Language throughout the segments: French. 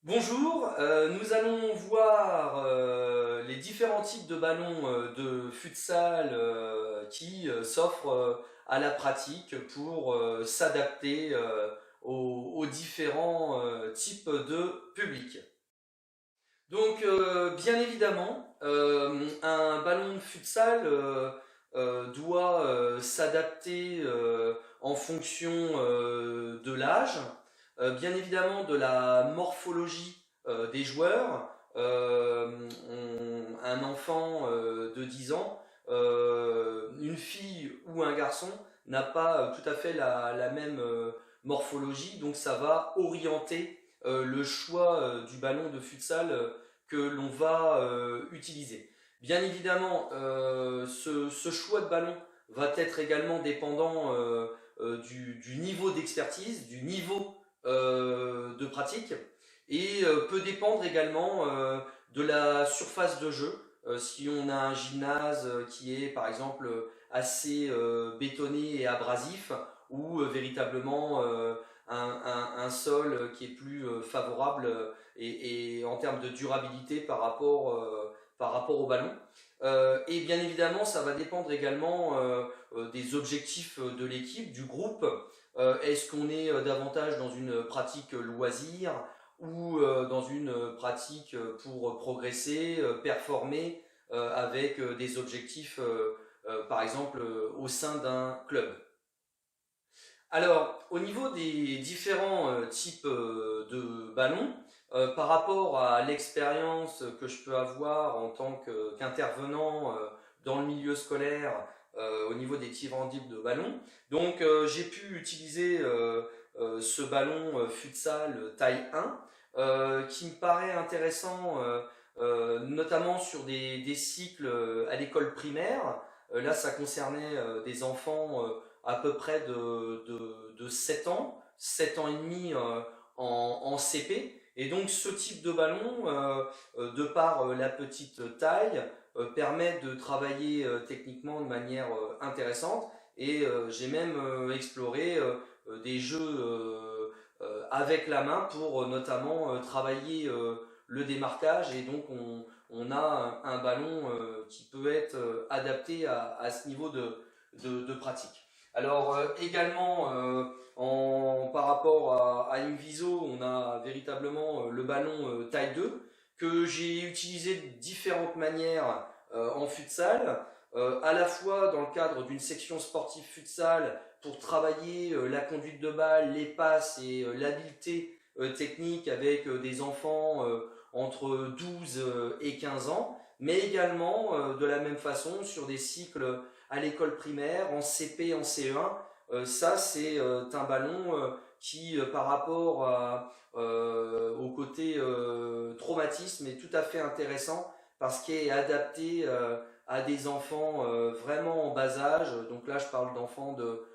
Bonjour, nous allons voir les différents types de ballons de futsal qui s'offrent à la pratique pour s'adapter aux différents types de publics. Donc, bien évidemment, un ballon de futsal doit s'adapter en fonction de l'âge, bien évidemment de la morphologie des joueurs. Un enfant de 10 ans, une fille ou un garçon n'a pas tout à fait la même morphologie, donc ça va orienter le choix du ballon de futsal que l'on va utiliser. Bien évidemment, ce choix de ballon va être également dépendant du niveau d'expertise, du niveau de pratique, et peut dépendre également de la surface de jeu. Si on a un gymnase qui est par exemple assez bétonné et abrasif, ou véritablement un sol qui est plus favorable et en termes de durabilité par rapport au ballon. Et bien évidemment, ça va dépendre également des objectifs de l'équipe, du groupe. Est-ce qu'on est davantage dans une pratique loisir ou dans une pratique pour progresser, performer avec des objectifs, par exemple, au sein d'un club. Alors, au niveau des différents types de ballons, par rapport à l'expérience que je peux avoir en tant qu'intervenant dans le milieu scolaire au niveau des tirants types de ballons, donc j'ai pu utiliser ce ballon futsal taille 1 qui me paraît intéressant notamment sur des cycles à l'école primaire. Là, ça concernait des enfants à peu près de 7 ans, 7 ans et demi en CP. Et donc ce type de ballon, de par la petite taille, permet de travailler techniquement de manière intéressante. Et j'ai même exploré des jeux avec la main pour notamment travailler le démarquage. Et donc on a un ballon qui peut être adapté à ce niveau de pratique. Alors également par rapport à Inviso, on a véritablement le ballon taille 2 que j'ai utilisé de différentes manières en futsal, à la fois dans le cadre d'une section sportive futsal pour travailler la conduite de balle, les passes et l'habileté technique avec des enfants entre 12 et 15 ans, mais également de la même façon sur des cycles à l'école primaire, en CP, en CE1. Ça, c'est un ballon qui, par rapport au côté traumatisme, est tout à fait intéressant parce qu'il est adapté à des enfants vraiment en bas âge. Donc là, je parle d'enfants de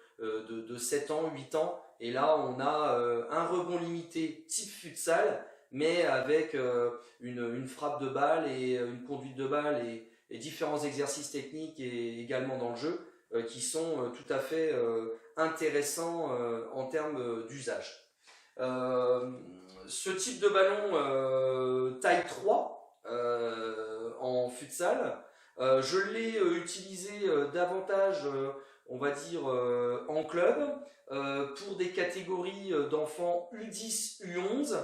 7 ans, 8 ans. Et là, on a un rebond limité type futsal, mais avec une frappe de balle et une conduite de balle et différents exercices techniques et également dans le jeu qui sont tout à fait intéressants en termes d'usage. Euh, Ce type de ballon taille 3 en futsal, je l'ai utilisé davantage, on va dire, en club pour des catégories d'enfants U10, U11,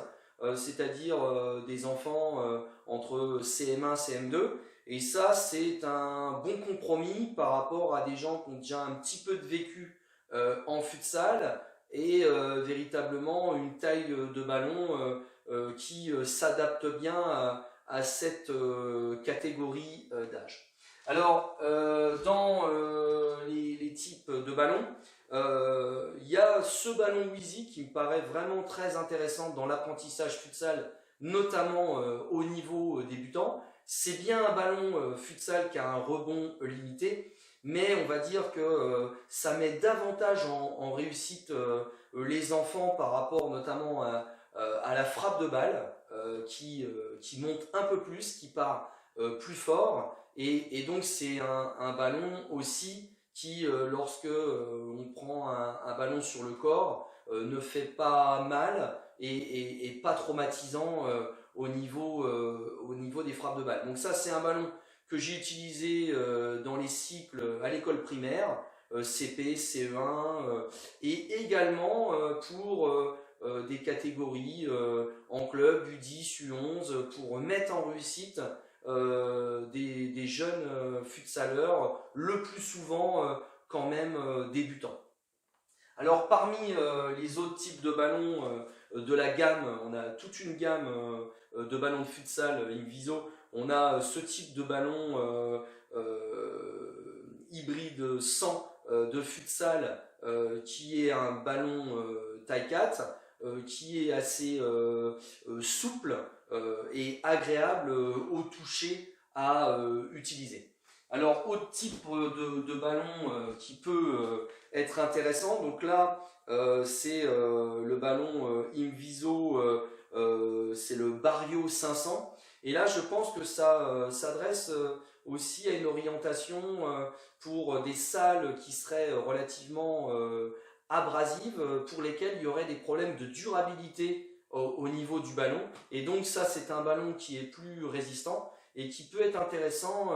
c'est-à-dire des enfants entre CM1, CM2. Et ça, c'est un bon compromis par rapport à des gens qui ont déjà un petit peu de vécu en futsal et véritablement une taille de ballon qui s'adapte bien à cette catégorie d'âge. Alors, dans les types de ballons, il y a ce ballon Wheezy qui me paraît vraiment très intéressant dans l'apprentissage futsal, notamment au niveau débutant. C'est bien un ballon futsal qui a un rebond limité, mais on va dire que ça met davantage en réussite les enfants par rapport notamment à la frappe de balle qui monte un peu plus, qui part plus fort. Et donc c'est un ballon aussi qui, lorsque on prend un ballon sur le corps, ne fait pas mal et pas traumatisant au niveau des frappes de balle. Donc ça, c'est un ballon que j'ai utilisé dans les cycles à l'école primaire, CP, CE1, et également pour des catégories en club, U10, U11, pour mettre en réussite des jeunes futsaleurs, le plus souvent quand même débutants. Alors parmi les autres types de ballons de la gamme, on a toute une gamme de ballons de futsal Inviso. On a ce type de ballon hybride 100 de futsal qui est un ballon taille 4 qui est assez souple et agréable au toucher à utiliser. Alors, autre type de ballon qui peut être intéressant, donc là, c'est le ballon Inviso, c'est le Barrio 500. Et là, je pense que ça s'adresse aussi à une orientation pour des salles qui seraient relativement abrasives, pour lesquelles il y aurait des problèmes de durabilité au niveau du ballon. Et donc ça, c'est un ballon qui est plus résistant et qui peut être intéressant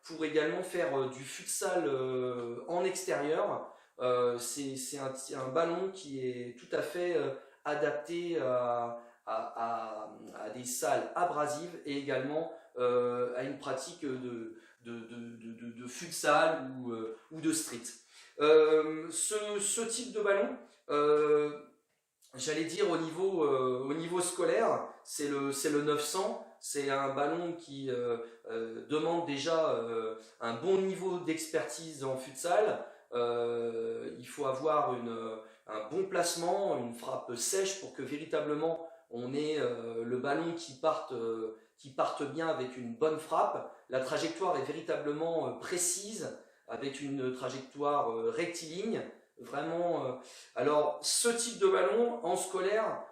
pour également faire du futsal en extérieur. C'est un ballon qui est tout à fait adapté à des salles abrasives et également à une pratique de futsal ou de street. Ce type de ballon, j'allais dire au niveau scolaire, c'est le 900. C'est un ballon qui demande déjà un bon niveau d'expertise en futsal. Il faut avoir un bon placement, une frappe sèche pour que véritablement on ait le ballon qui parte bien avec une bonne frappe. La trajectoire est véritablement précise avec une trajectoire rectiligne. Vraiment. Alors, ce type de ballon en scolaire,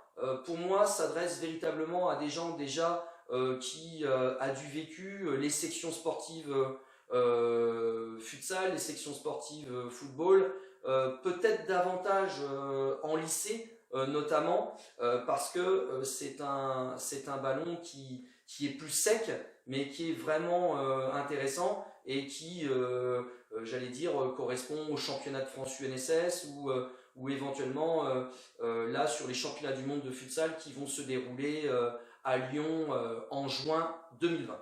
pour moi, s'adresse véritablement à des gens déjà qui a du vécu, les sections sportives futsal, les sections sportives football, peut-être davantage en lycée notamment parce que c'est un ballon qui est plus sec mais qui est vraiment intéressant et qui, j'allais dire, correspond au championnat de France UNSS ou éventuellement là sur les championnats du monde de futsal qui vont se dérouler à Lyon en juin 2020.